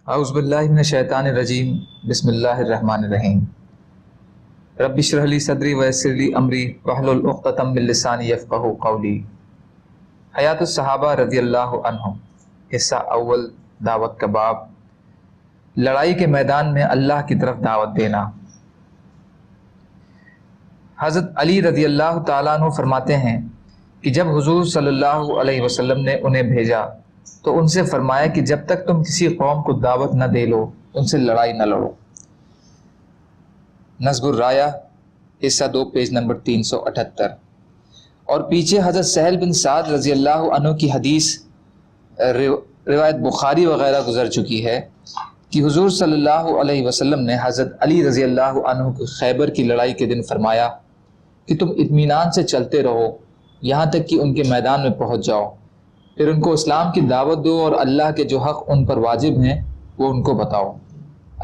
اعوذ باللہ من الشیطان الرجیم بسم اللہ الرحمن الرحیم رب اشرح لی صدری ویسر لی امری واحلل عقدۃ من لسانی یفقہوا قولی۔ حیات الصحابہ رضی اللہ عنہم، حصہ اول، دعوت کا باب، لڑائی کے میدان میں اللہ کی طرف دعوت دینا۔ حضرت علی رضی اللہ تعالیٰ عنہ فرماتے ہیں کہ جب حضور صلی اللہ علیہ وسلم نے انہیں بھیجا تو ان سے فرمایا کہ جب تک تم کسی قوم کو دعوت نہ دے لو ان سے لڑائی نہ لڑو۔ نصب الرایہ حصہ 2 پیج نمبر 378۔ اور پیچھے حضرت سہل بن سعد رضی اللہ عنہ کی حدیث روایت بخاری وغیرہ گزر چکی ہے کہ حضور صلی اللہ علیہ وسلم نے حضرت علی رضی اللہ عنہ کو خیبر کی لڑائی کے دن فرمایا کہ تم اطمینان سے چلتے رہو یہاں تک کہ ان کے میدان میں پہنچ جاؤ، پھر ان کو اسلام کی دعوت دو اور اللہ کے جو حق ان پر واجب ہیں وہ ان کو بتاؤ۔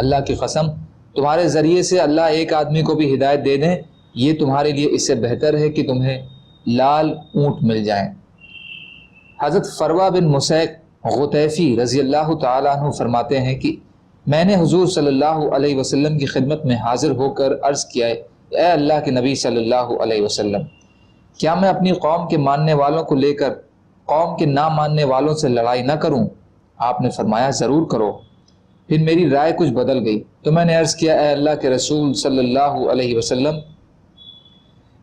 اللہ کی قسم تمہارے ذریعے سے اللہ ایک آدمی کو بھی ہدایت دے دیں، یہ تمہارے لیے اس سے بہتر ہے کہ تمہیں لال اونٹ مل جائیں۔ حضرت فروہ بن مسیک غطیفی رضی اللہ تعالیٰ عنہ فرماتے ہیں کہ میں نے حضور صلی اللہ علیہ وسلم کی خدمت میں حاضر ہو کر عرض کیا، اے اللہ کے نبی صلی اللہ علیہ وسلم، کیا میں اپنی قوم کے ماننے والوں کو لے کر قوم کے نہ ماننے والوں سے لڑائی نہ کروں؟ آپ نے فرمایا ضرور کرو۔ پھر میری رائے کچھ بدل گئی تو میں نے عرض کیا، اے اللہ کے رسول صلی اللہ علیہ وسلم،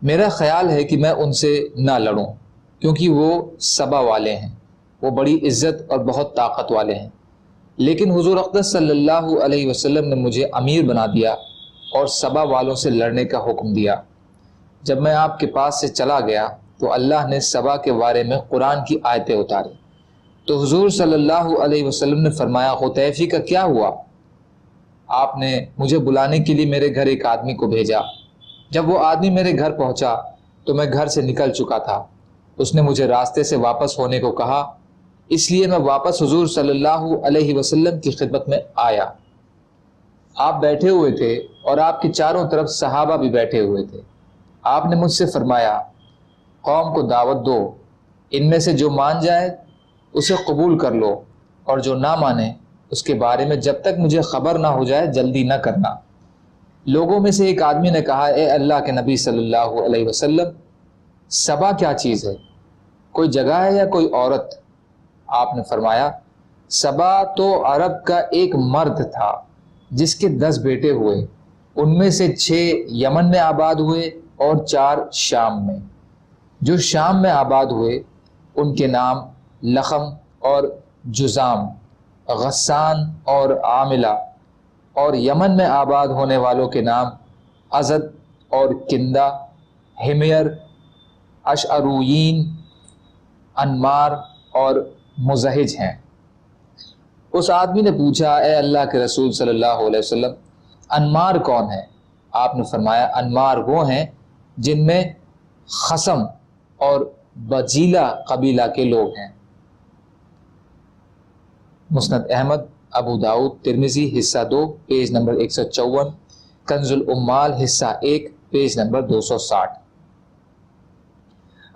میرا خیال ہے کہ میں ان سے نہ لڑوں کیونکہ وہ سبا والے ہیں، وہ بڑی عزت اور بہت طاقت والے ہیں، لیکن حضور اقدس صلی اللہ علیہ وسلم نے مجھے امیر بنا دیا اور سبا والوں سے لڑنے کا حکم دیا۔ جب میں آپ کے پاس سے چلا گیا تو اللہ نے سبا کے بارے میں قرآن کی آیتیں اتاری تو حضور صلی اللہ علیہ وسلم نے فرمایا، غطیفی کا کیا ہوا؟ آپ نے مجھے بلانے کے لیے میرے گھر ایک آدمی کو بھیجا۔ جب وہ آدمی میرے گھر پہنچا تو میں گھر سے نکل چکا تھا۔ اس نے مجھے راستے سے واپس ہونے کو کہا، اس لیے میں واپس حضور صلی اللہ علیہ وسلم کی خدمت میں آیا۔ آپ بیٹھے ہوئے تھے اور آپ کے چاروں طرف صحابہ بھی بیٹھے ہوئے تھے۔ آپ نے مجھ سے فرمایا، قوم کو دعوت دو، ان میں سے جو مان جائے اسے قبول کر لو اور جو نہ مانے اس کے بارے میں جب تک مجھے خبر نہ ہو جائے جلدی نہ کرنا۔ لوگوں میں سے ایک آدمی نے کہا، اے اللہ کے نبی صلی اللہ علیہ وسلم، سبا کیا چیز ہے؟ کوئی جگہ ہے یا کوئی عورت؟ آپ نے فرمایا، سبا تو عرب کا ایک مرد تھا جس کے 10 بیٹے ہوئے، ان میں سے 6 یمن میں آباد ہوئے اور 4 شام میں۔ جو شام میں آباد ہوئے ان کے نام لخم اور جزام، غسان اور عاملہ، اور یمن میں آباد ہونے والوں کے نام ازد اور کندہ، ہمیر، اشعرویین، انمار اور مزہج ہیں۔ اس آدمی نے پوچھا، اے اللہ کے رسول صلی اللہ علیہ وسلم، انمار کون ہے؟ آپ نے فرمایا، انمار وہ ہیں جن میں خصم اور بجیلہ قبیلہ کے لوگ ہیں۔ مسند احمد، ابو داؤد، ترمذی حصہ 2 پیج نمبر 154، کنز الامال حصہ 1 پیج نمبر 260۔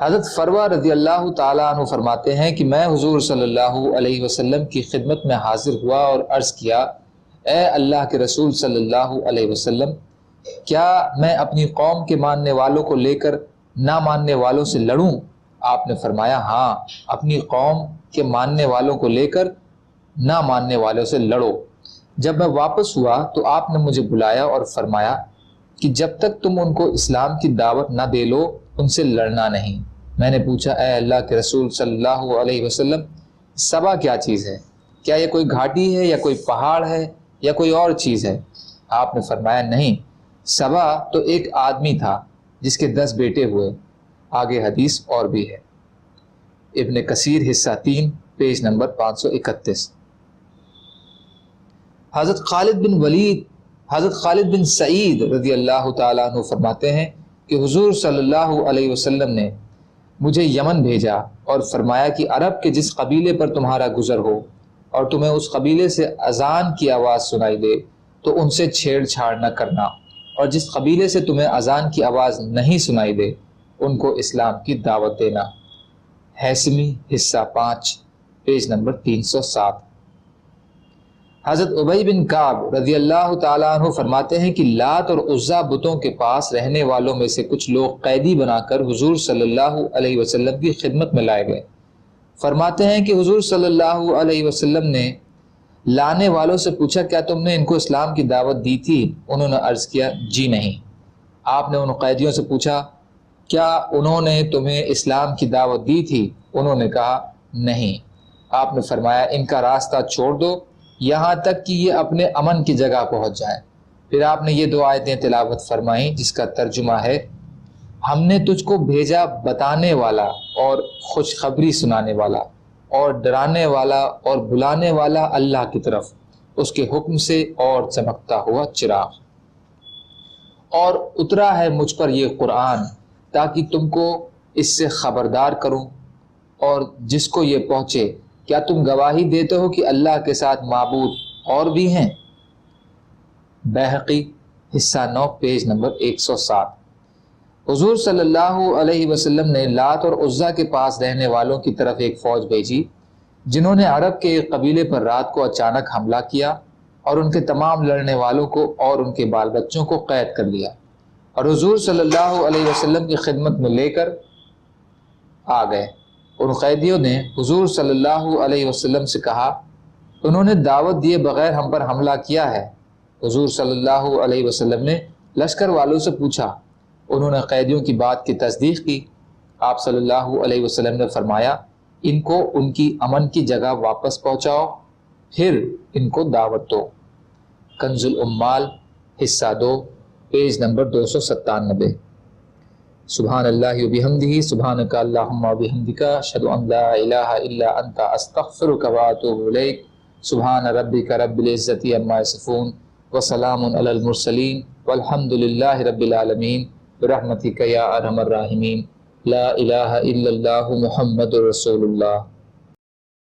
حضرت فروہ رضی اللہ تعالیٰ عنہ فرماتے ہیں کہ میں حضور صلی اللہ علیہ وسلم کی خدمت میں حاضر ہوا اور عرض کیا، اے اللہ کے رسول صلی اللہ علیہ وسلم، کیا میں اپنی قوم کے ماننے والوں کو لے کر نہ ماننے والوں سے لڑوں؟ آپ نے فرمایا، ہاں، اپنی قوم کے ماننے والوں کو لے کر نہ ماننے والوں سے لڑو۔ جب میں واپس ہوا تو آپ نے مجھے بلایا اور فرمایا کہ جب تک تم ان کو اسلام کی دعوت نہ دے لو ان سے لڑنا نہیں۔ میں نے پوچھا، اے اللہ کے رسول صلی اللہ علیہ وسلم، سبا کیا چیز ہے؟ کیا یہ کوئی گھاٹی ہے یا کوئی پہاڑ ہے یا کوئی اور چیز ہے؟ آپ نے فرمایا، نہیں، سبا تو ایک آدمی تھا جس کے 10 بیٹے ہوئے۔ آگے حدیث اور بھی ہے۔ ابن کثیر حصہ 3 پیج نمبر 531۔ حضرت خالد بن سعید رضی اللہ تعالیٰ عنہ فرماتے ہیں کہ حضور صلی اللہ علیہ وسلم نے مجھے یمن بھیجا اور فرمایا کہ عرب کے جس قبیلے پر تمہارا گزر ہو اور تمہیں اس قبیلے سے اذان کی آواز سنائی دے تو ان سے چھیڑ چھاڑ نہ کرنا، اور جس قبیلے سے تمہیں اذان کی آواز نہیں سنائی دے ان کو اسلام کی دعوت دینا۔ حیثمی حصہ 5 پیج نمبر 307۔ حضرت ابی بن کعب رضی اللہ تعالیٰ عنہ فرماتے ہیں کہ لات اور عزا بتوں کے پاس رہنے والوں میں سے کچھ لوگ قیدی بنا کر حضور صلی اللہ علیہ وسلم کی خدمت میں لائے گئے۔ فرماتے ہیں کہ حضور صلی اللہ علیہ وسلم نے لانے والوں سے پوچھا کیا تم نے ان کو اسلام کی دعوت دی تھی؟ انہوں نے عرض کیا جی نہیں۔ آپ نے ان قیدیوں سے پوچھا کیا انہوں نے تمہیں اسلام کی دعوت دی تھی؟ انہوں نے کہا نہیں۔ آپ نے فرمایا ان کا راستہ چھوڑ دو یہاں تک کہ یہ اپنے امن کی جگہ پہنچ جائیں۔ پھر آپ نے یہ دو آیتیں تلاوت فرمائیں جس کا ترجمہ ہے ہم نے تجھ کو بھیجا بتانے والا اور خوشخبری سنانے والا اور ڈرانے والا اور بلانے والا اللہ کی طرف اس کے حکم سے اور چمکتا ہوا چراغ، اور اترا ہے مجھ پر یہ قرآن تاکہ تم کو اس سے خبردار کروں، اور جس کو یہ پہنچے کیا تم گواہی دیتے ہو کہ اللہ کے ساتھ معبود اور بھی ہیں؟ بیہقی حصہ 9 پیج نمبر 107۔ حضور صلی اللہ علیہ وسلم نے لات اور عزا کے پاس رہنے والوں کی طرف ایک فوج بھیجی جنہوں نے عرب کے ایک قبیلے پر رات کو اچانک حملہ کیا اور ان کے تمام لڑنے والوں کو اور ان کے بال بچوں کو قید کر لیا، اور حضور صلی اللہ علیہ وسلم کی خدمت میں لے کر آ گئے۔ ان قیدیوں نے حضور صلی اللہ علیہ وسلم سے کہا انہوں نے دعوت دیے بغیر ہم پر حملہ کیا ہے۔ حضور صلی اللہ علیہ وسلم نے لشکر والوں سے پوچھا، انہوں نے قیدیوں کی بات کی تصدیق کی۔ آپ صلی اللہ علیہ وسلم نے فرمایا ان کو ان کی امن کی جگہ واپس پہنچاؤ پھر ان کو دعوت دو۔ کنز العمال حصہ 2 پیج نمبر 297۔ سبحان اللہ وبحمدہ سبحانک اللہم وبحمدک اشہد ان لا الہ الا انت استغفرک واتوب الیک۔ سبحان ربک رب العزۃ عما یصفون وسلام علی المرسلین والحمد للہ رب العالمین برحمتک یا ارحم الراحمین۔ لا الہ الا اللہ محمد رسول اللہ۔